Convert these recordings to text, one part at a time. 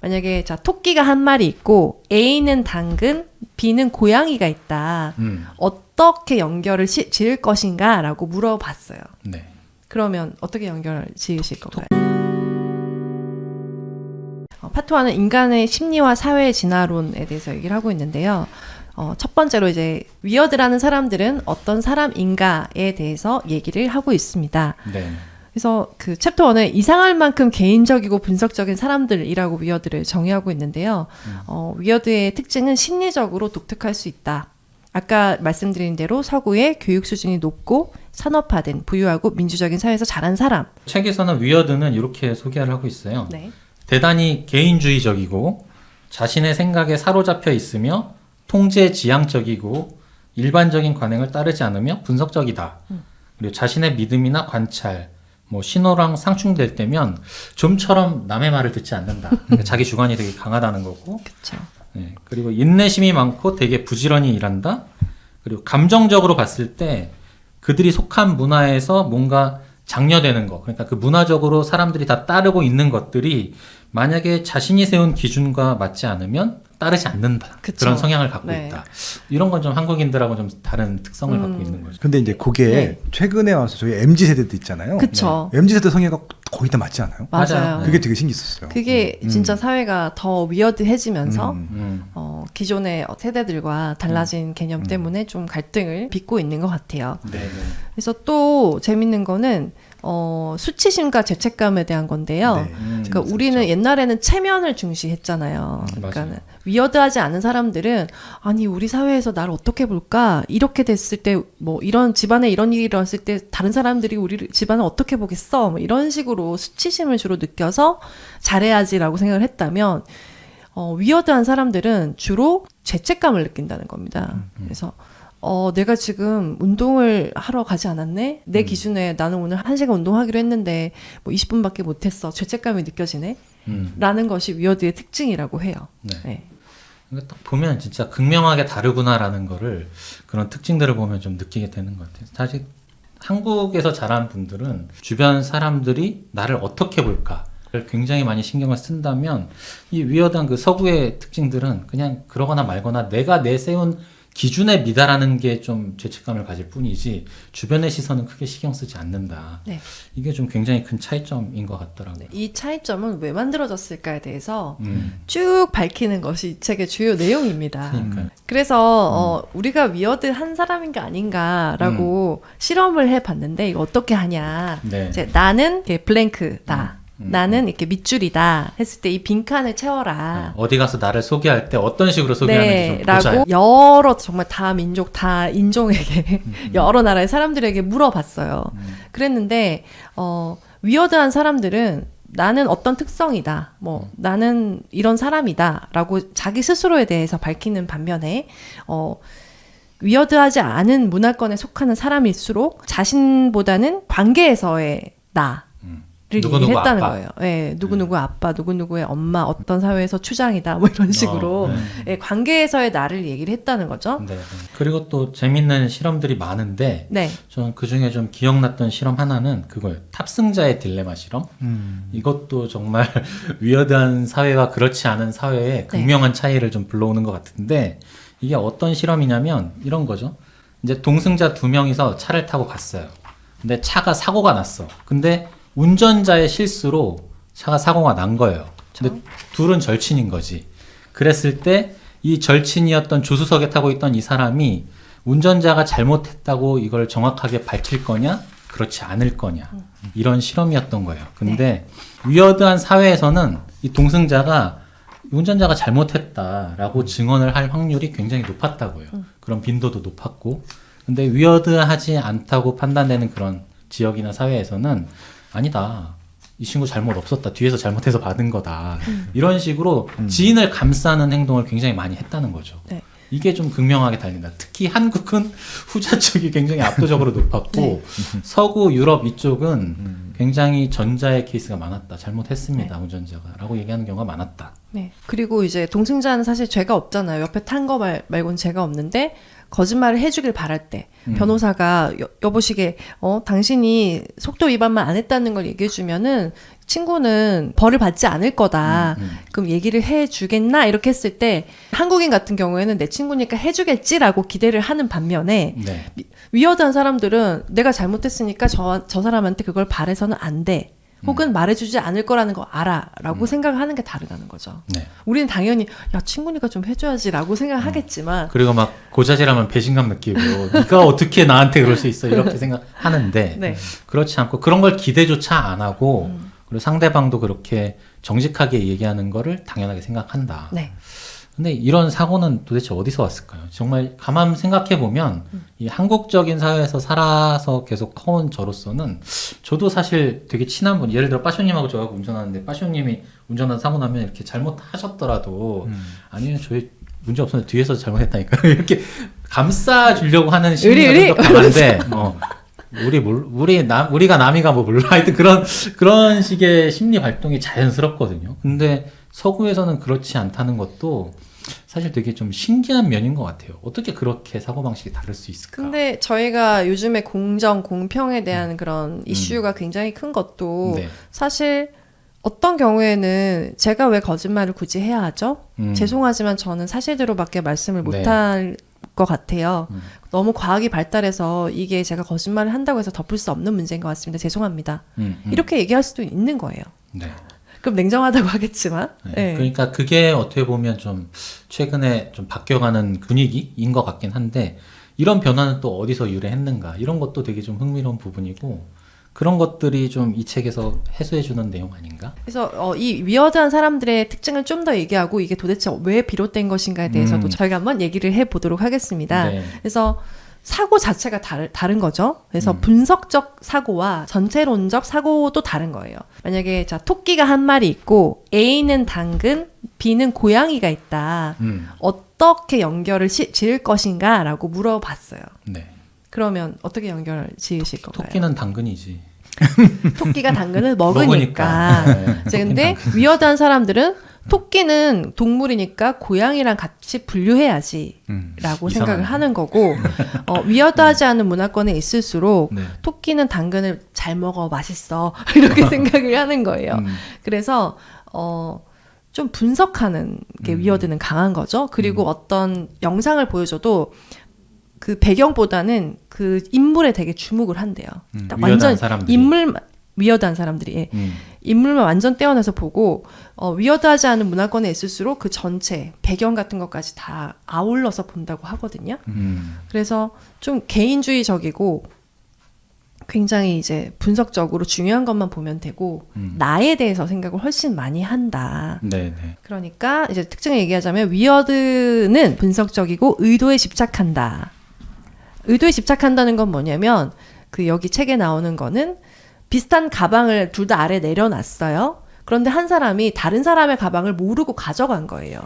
만약에 자 토끼가 한 마리 있고 A는 당근, B는 고양이가 있다. 어떻게 연결을 지을 것인가라고 물어봤어요. 네. 그러면 어떻게 연결을 지으실 건가요? 파트 1은 인간의 심리와 사회 진화론에 대해서 얘기를 하고 있는데요. 첫 번째로 이제 위어드라는 사람들은 어떤 사람인가에 대해서 얘기를 하고 있습니다. 네. 그래서 그 챕터 1은 이상할 만큼 개인적이고 분석적인 사람들이라고 위어드를 정의하고 있는데요. 위어드의 특징은 심리적으로 독특할 수 있다. 아까 말씀드린 대로 서구의 교육 수준이 높고 산업화된 부유하고 민주적인 사회에서 자란 사람. 책에서는 위어드는 이렇게 소개를 하고 있어요. 네. 대단히 개인주의적이고 자신의 생각에 사로잡혀 있으며 통제지향적이고 일반적인 관행을 따르지 않으며 분석적이다. 그리고 자신의 믿음이나 관찰, 신호랑 상충될 때면 좀처럼 남의 말을 듣지 않는다. 그러니까 자기 주관이 되게 강하다는 거고. 그렇죠. 네, 그리고 인내심이 많고 되게 부지런히 일한다. 그리고 감정적으로 봤을 때 그들이 속한 문화에서 뭔가 장려되는 거, 그러니까 그 문화적으로 사람들이 다 따르고 있는 것들이 만약에 자신이 세운 기준과 맞지 않으면 따르지 않는다. 그쵸. 그런 성향을 갖고 네. 있다. 이런 건 좀 한국인들하고 좀 다른 특성을 갖고 있는 거죠. 근데 이제 그게 네. 최근에 와서 저희 MZ세대도 있잖아요. 그쵸. MZ세대 성향가 거의 다 맞지 않아요? 맞아요. 그게 되게 신기했었어요. 그게 진짜 사회가 더 위어드해지면서 기존의 세대들과 달라진 개념 때문에 좀 갈등을 빚고 있는 것 같아요. 네, 네. 그래서 또 재밌는 거는 수치심과 죄책감에 대한 건데요. 네. 그러니까 우리는 옛날에는 체면을 중시했잖아요. 그러니까 위어드하지 않은 사람들은 아니 우리 사회에서 나를 어떻게 볼까? 이렇게 됐을 때 이런 집안에 이런 일이 일어났을 때 다른 사람들이 우리 집안을 어떻게 보겠어? 이런 식으로 수치심을 주로 느껴서 잘해야지라고 생각을 했다면 위어드한 사람들은 주로 죄책감을 느낀다는 겁니다. 그래서 내가 지금 운동을 하러 가지 않았네? 내 기준에 나는 오늘 1시간 운동하기로 했는데 20분밖에 못했어. 죄책감이 느껴지네? 라는 것이 위어드의 특징이라고 해요. 네. 네. 그러니까 딱 보면 진짜 극명하게 다르구나라는 거를 그런 특징들을 보면 좀 느끼게 되는 것 같아요. 사실 한국에서 자란 분들은 주변 사람들이 나를 어떻게 볼까를 굉장히 많이 신경을 쓴다면 이 위어드한 그 서구의 특징들은 그냥 그러거나 말거나 내가 내세운 기준에 미달하는 게 좀 죄책감을 가질 뿐이지 주변의 시선은 크게 신경 쓰지 않는다. 네. 이게 좀 굉장히 큰 차이점인 것 같더라고요. 이 차이점은 왜 만들어졌을까에 대해서 쭉 밝히는 것이 이 책의 주요 내용입니다. 그러니까요. 그래서 우리가 위어드한 사람인가 아닌가라고 실험을 해봤는데 이거 어떻게 하냐. 네. 이제 나는 이렇게 블랭크다. 나는 이렇게 밑줄이다 했을 때 이 빈칸을 채워라. 어디 가서 나를 소개할 때 어떤 식으로 소개하는지 좀 보자. 라고 여러 정말 다 민족 다 인종에게 여러 나라의 사람들에게 물어봤어요. 그랬는데 위어드한 사람들은 나는 어떤 특성이다. 나는 이런 사람이다라고 자기 스스로에 대해서 밝히는 반면에 위어드하지 않은 문화권에 속하는 사람일수록 자신보다는 관계에서의 나 를 누구누구 얘기했다는 아빠. 거예요. 예, 누구누구 아빠, 누구누구의 엄마, 어떤 사회에서 추장이다, 이런 식으로 예, 관계에서의 나를 얘기를 했다는 거죠. 네. 그리고 또 재밌는 실험들이 많은데 네, 저는 그 중에 좀 기억났던 실험 하나는 그거예요. 탑승자의 딜레마 실험. 이것도 정말 위어드한 사회와 그렇지 않은 사회의 극명한 차이를 좀 불러오는 것 같은데 이게 어떤 실험이냐면 이런 거죠. 이제 동승자 2명이서 차를 타고 갔어요. 근데 차가 사고가 났어. 근데 운전자의 실수로 차가 사고가 난 거예요. 근데 둘은 절친인 거지. 그랬을 때 이 절친이었던 조수석에 타고 있던 이 사람이 운전자가 잘못했다고 이걸 정확하게 밝힐 거냐? 그렇지 않을 거냐? 이런 실험이었던 거예요. 근데 위어드한 사회에서는 이 동승자가 운전자가 잘못했다라고 증언을 할 확률이 굉장히 높았다고요. 그런 빈도도 높았고. 근데 위어드하지 않다고 판단되는 그런 지역이나 사회에서는 아니다. 이 친구 잘못 없었다. 뒤에서 잘못해서 받은 거다. 이런 식으로 지인을 감싸는 행동을 굉장히 많이 했다는 거죠. 네. 이게 좀 극명하게 달린다. 특히 한국은 후자 쪽이 굉장히 압도적으로 높았고 서구 유럽 이쪽은 굉장히 전자의 케이스가 많았다. 잘못했습니다. 운전자가. 라고 얘기하는 경우가 많았다. 네. 그리고 이제 동승자는 사실 죄가 없잖아요. 옆에 탄 거 말고는 죄가 없는데 거짓말을 해주길 바랄 때 변호사가 여보시게 당신이 속도 위반만 안 했다는 걸 얘기해주면은 친구는 벌을 받지 않을 거다. 그럼 얘기를 해주겠나 이렇게 했을 때 한국인 같은 경우에는 내 친구니까 해주겠지라고 기대를 하는 반면에 네. 위어드한 사람들은 내가 잘못했으니까 저 사람한테 그걸 바래서는 안 돼. 혹은 말해주지 않을 거라는 거 알아 라고 생각을 하는 게 다르다는 거죠. 네. 우리는 당연히 야 친구니까 좀 해줘야지 라고 생각을 하겠지만 그리고 막 고자질하면 배신감 느끼고 네가 어떻게 나한테 그럴 수 있어 이렇게 생각하는데 네. 그렇지 않고 그런 걸 기대조차 안 하고 그리고 상대방도 그렇게 정직하게 얘기하는 거를 당연하게 생각한다. 네. 근데 이런 사고는 도대체 어디서 왔을까요? 정말 가만 생각해 보면 이 한국적인 사회에서 살아서 계속 커온 저로서는 저도 사실 되게 친한 분, 예를 들어 빠쇼님하고 저하고 운전하는데 빠쇼님이 운전한 사고 나면 이렇게 잘못하셨더라도 아니면 저희 문제 없었는데 뒤에서 잘못했다니까 이렇게 감싸주려고 하는 심리가 좀 강한데 우리가 남이가 뭐 몰라 하여튼 그런 식의 심리 발동이 자연스럽거든요. 근데 서구에서는 그렇지 않다는 것도 사실 되게 좀 신기한 면인 것 같아요. 어떻게 그렇게 사고방식이 다를 수 있을까? 근데 저희가 요즘에 공정, 공평에 대한 그런 이슈가 굉장히 큰 것도 네. 사실 어떤 경우에는 제가 왜 거짓말을 굳이 해야 하죠? 죄송하지만 저는 사실대로밖에 말씀을 네. 못할 것 같아요. 너무 과학이 발달해서 이게 제가 거짓말을 한다고 해서 덮을 수 없는 문제인 것 같습니다. 죄송합니다. 이렇게 얘기할 수도 있는 거예요. 네. 그럼 냉정하다고 하겠지만. 네. 네. 그러니까 그게 어떻게 보면 좀 최근에 좀 바뀌어가는 분위기인 것 같긴 한데 이런 변화는 또 어디서 유래했는가 이런 것도 되게 좀 흥미로운 부분이고 그런 것들이 좀 이 책에서 해소해주는 내용 아닌가? 그래서 이 위어드한 사람들의 특징을 좀 더 얘기하고 이게 도대체 왜 비롯된 것인가에 대해서도 저희가 한번 얘기를 해보도록 하겠습니다. 네. 그래서 사고 자체가 다른 거죠. 그래서 분석적 사고와 전체론적 사고도 다른 거예요. 만약에 자 토끼가 한 마리 있고 A는 당근, B는 고양이가 있다. 어떻게 연결을 지을 것인가라고 물어봤어요. 네. 그러면 어떻게 연결을 지으실 건가요? 토끼는 당근이지. 토끼가 당근을 먹으니까. 네. 이제 근데 위어드한 사람들은 토끼는 동물이니까 고양이랑 같이 분류해야지 라고 생각을 하는 거고 위어드하지 않은 문화권에 있을수록 네. 토끼는 당근을 잘 먹어 맛있어 이렇게 생각을 하는 거예요. 그래서 좀 분석하는 게 위어드는 강한 거죠. 그리고 어떤 영상을 보여줘도 그 배경보다는 그 인물에 되게 주목을 한대요. 딱 완전 사람들이. 위어드한 사람들이 인물만 완전 떼어내서 보고 위어드하지 않은 문화권에 있을수록 그 전체 배경 같은 것까지 다 아울러서 본다고 하거든요. 그래서 좀 개인주의적이고 굉장히 이제 분석적으로 중요한 것만 보면 되고 나에 대해서 생각을 훨씬 많이 한다. 네, 네. 그러니까 이제 특징을 얘기하자면 위어드는 분석적이고 의도에 집착한다. 의도에 집착한다는 건 뭐냐면 그 여기 책에 나오는 거는 비슷한 가방을 둘 다 아래 내려놨어요. 그런데 한 사람이 다른 사람의 가방을 모르고 가져간 거예요.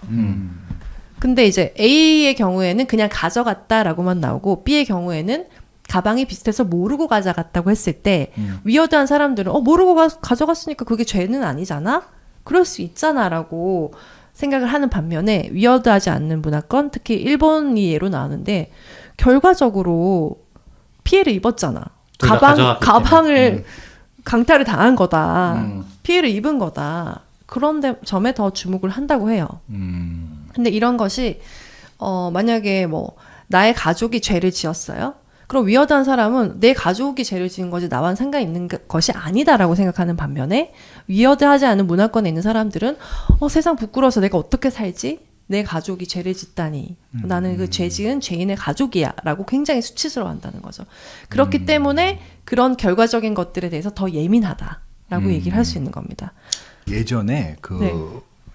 근데 이제 A의 경우에는 그냥 가져갔다라고만 나오고 B의 경우에는 가방이 비슷해서 모르고 가져갔다고 했을 때 위어드한 사람들은 모르고 가져갔으니까 그게 죄는 아니잖아? 그럴 수 있잖아라고 생각을 하는 반면에 위어드하지 않는 문화권, 특히 일본이 예로 나오는데 결과적으로 피해를 입었잖아. 가방을 강탈을 당한 거다. 피해를 입은 거다. 그런 점에 더 주목을 한다고 해요. 근데 이런 것이 만약에 뭐 나의 가족이 죄를 지었어요. 그럼 위어드한 사람은 내 가족이 죄를 지은 거지 나와는 상관이 있는 것이 아니다라고 생각하는 반면에 위어드하지 않은 문화권에 있는 사람들은 세상 부끄러워서 내가 어떻게 살지? 내 가족이 죄를 짓다니 나는 그 죄 지은 죄인의 가족이야 라고 굉장히 수치스러워한다는 거죠. 그렇기 때문에 그런 결과적인 것들에 대해서 더 예민하다라고 얘기를 할 수 있는 겁니다. 예전에 네.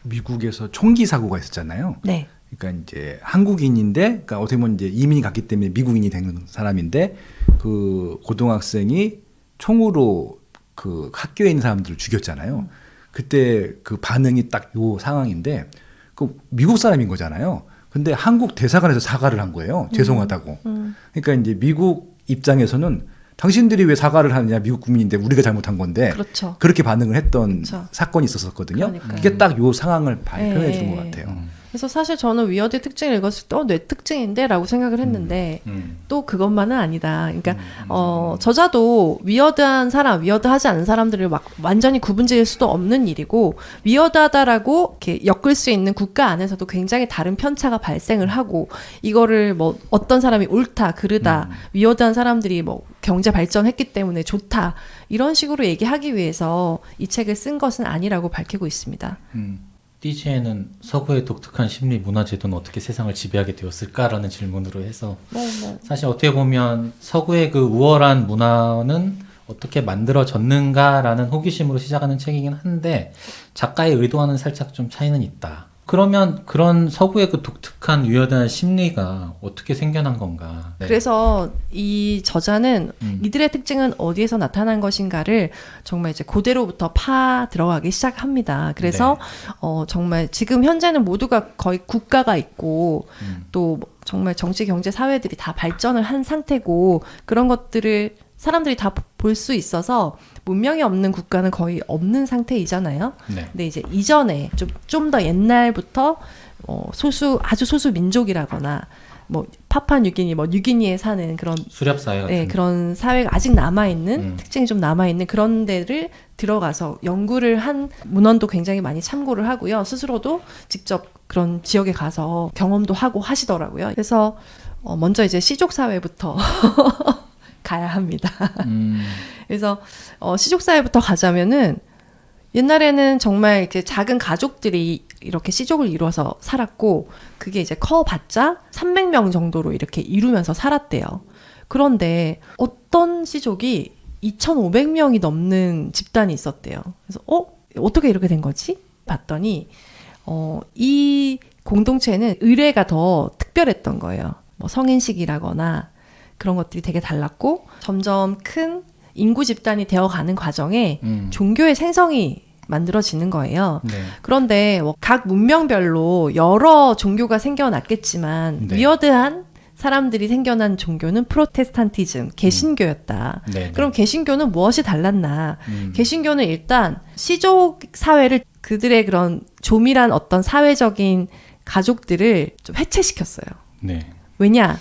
미국에서 총기 사고가 있었잖아요. 네. 그러니까 이제 한국인인데, 그러니까 어떻게 보면 이제 이민이 갔기 때문에 미국인이 된 사람인데, 그 고등학생이 총으로 그 학교에 있는 사람들을 죽였잖아요. 그때 그 반응이 딱 요 상황인데, 그 미국 사람인 거잖아요. 근데 한국 대사관에서 사과를 한 거예요. 죄송하다고. 그러니까 이제 미국 입장에서는 당신들이 왜 사과를 하느냐 미국 국민인데 우리가 잘못한 건데 그렇죠. 그렇게 반응을 했던 그렇죠. 사건이 있었거든요. 그러니까요. 그게 딱 요 상황을 발표해 주는 네. 것 같아요. 그래서 사실 저는 위어드의 특징을 읽었을 때 뇌 특징인데 라고 생각을 했는데 또 그것만은 아니다. 그러니까 저자도 위어드한 사람, 위어드하지 않은 사람들을 막 완전히 구분지을 수도 없는 일이고 위어드하다라고 이렇게 엮을 수 있는 국가 안에서도 굉장히 다른 편차가 발생을 하고 이거를 뭐 어떤 사람이 옳다, 그르다, 위어드한 사람들이 뭐 경제 발전했기 때문에 좋다 이런 식으로 얘기하기 위해서 이 책을 쓴 것은 아니라고 밝히고 있습니다. 띠지에는 서구의 독특한 심리 문화제도는 어떻게 세상을 지배하게 되었을까라는 질문으로 해서 사실 어떻게 보면 서구의 그 우월한 문화는 어떻게 만들어졌는가라는 호기심으로 시작하는 책이긴 한데 작가의 의도와는 살짝 좀 차이는 있다. 그러면 그런 서구의 그 독특한 위어드한 심리가 어떻게 생겨난 건가? 네. 그래서 이 저자는 이들의 특징은 어디에서 나타난 것인가를 정말 이제 그대로부터 파 들어가기 시작합니다. 그래서 정말 지금 현재는 모두가 거의 국가가 있고 또 정말 정치, 경제, 사회들이 다 발전을 한 상태고 그런 것들을 사람들이 다 볼 수 있어서 문명이 없는 국가는 거의 없는 상태이잖아요. 네. 근데 이제 이전에 좀 더 옛날부터 아주 소수 민족이라거나 뭐 파푸아뉴기니, 뭐 뉴기니에 사는 그런 수렵 사회 같은. 네, 그런 사회가 아직 남아 있는 특징이 좀 남아 있는 그런 데를 들어가서 연구를 한 문헌도 굉장히 많이 참고를 하고요. 스스로도 직접 그런 지역에 가서 경험도 하고 하시더라고요. 그래서 먼저 이제 시족 사회부터 가야 합니다. 그래서 시족 사회부터 가자면은 옛날에는 정말 이렇게 작은 가족들이 이렇게 시족을 이루어서 살았고 그게 이제 커봤자 300명 정도로 이렇게 이루면서 살았대요. 그런데 어떤 시족이 2,500명이 넘는 집단이 있었대요. 그래서 어떻게 이렇게 된 거지? 봤더니 이 공동체는 의례가 더 특별했던 거예요. 뭐 성인식이라거나 그런 것들이 되게 달랐고 점점 큰 인구 집단이 되어가는 과정에 종교의 생성이 만들어지는 거예요. 네. 그런데 각 문명별로 여러 종교가 생겨났겠지만 네. 위어드한 사람들이 생겨난 종교는 프로테스탄티즘, 개신교였다. 네. 그럼 개신교는 무엇이 달랐나? 개신교는 일단 시족 사회를 그들의 그런 조밀한 어떤 사회적인 가족들을 좀 해체시켰어요. 네. 왜냐?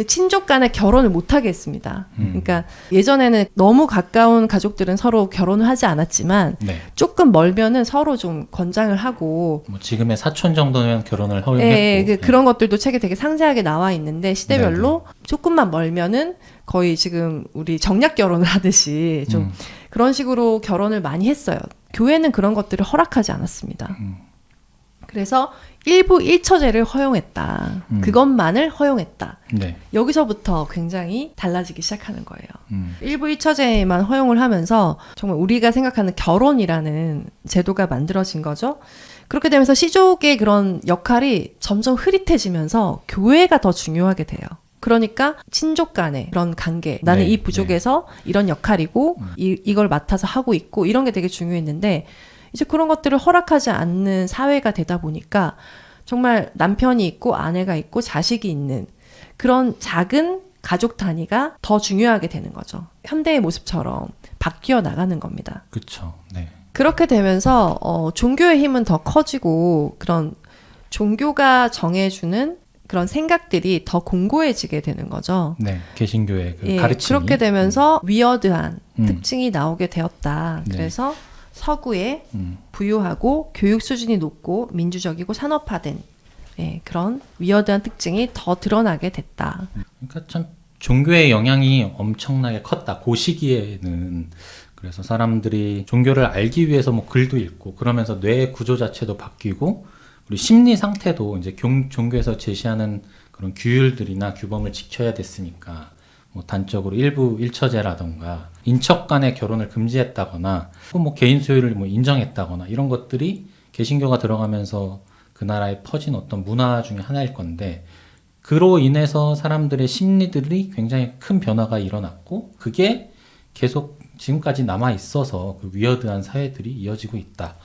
친족 간에 결혼을 못하게 했습니다. 그러니까 예전에는 너무 가까운 가족들은 서로 결혼을 하지 않았지만 네. 조금 멀면은 서로 좀 권장을 하고 뭐 지금의 사촌 정도면 결혼을 허용했고 예, 그런 것들도 책에 되게 상세하게 나와 있는데 시대별로 조금만 멀면은 거의 지금 우리 정략 결혼을 하듯이 좀 그런 식으로 결혼을 많이 했어요. 교회는 그런 것들을 허락하지 않았습니다. 그래서 일부 일처제를 허용했다. 그것만을 허용했다. 네. 여기서부터 굉장히 달라지기 시작하는 거예요. 일부 일처제만 허용을 하면서 정말 우리가 생각하는 결혼이라는 제도가 만들어진 거죠. 그렇게 되면서 시족의 그런 역할이 점점 흐릿해지면서 교회가 더 중요하게 돼요. 그러니까 친족 간의 그런 관계, 나는 네, 이 부족에서 이런 역할이고 이걸 맡아서 하고 있고 이런 게 되게 중요했는데 이제 그런 것들을 허락하지 않는 사회가 되다 보니까 정말 남편이 있고 아내가 있고 자식이 있는 그런 작은 가족 단위가 더 중요하게 되는 거죠. 현대의 모습처럼 바뀌어 나가는 겁니다. 그렇죠. 네. 그렇게 되면서 종교의 힘은 더 커지고 그런 종교가 정해주는 그런 생각들이 더 공고해지게 되는 거죠. 네. 개신교의 그 가르침이 그렇게 되면서 위어드한 특징이 나오게 되었다. 네. 그래서 서구에 부유하고 교육 수준이 높고 민주적이고 산업화된 그런 위어드한 특징이 더 드러나게 됐다. 그러니까 참 종교의 영향이 엄청나게 컸다. 그 시기에는 그래서 사람들이 종교를 알기 위해서 뭐 글도 읽고 그러면서 뇌의 구조 자체도 바뀌고 우리 심리 상태도 이제 종교에서 제시하는 그런 규율들이나 규범을 지켜야 됐으니까 뭐 단적으로 일부 일처제라던가 인척 간의 결혼을 금지했다거나 뭐 개인 소유를 뭐 인정했다거나 이런 것들이 개신교가 들어가면서 그 나라에 퍼진 어떤 문화 중에 하나일 건데 그로 인해서 사람들의 심리들이 굉장히 큰 변화가 일어났고 그게 계속 지금까지 남아 있어서 그 위어드한 사회들이 이어지고 있다.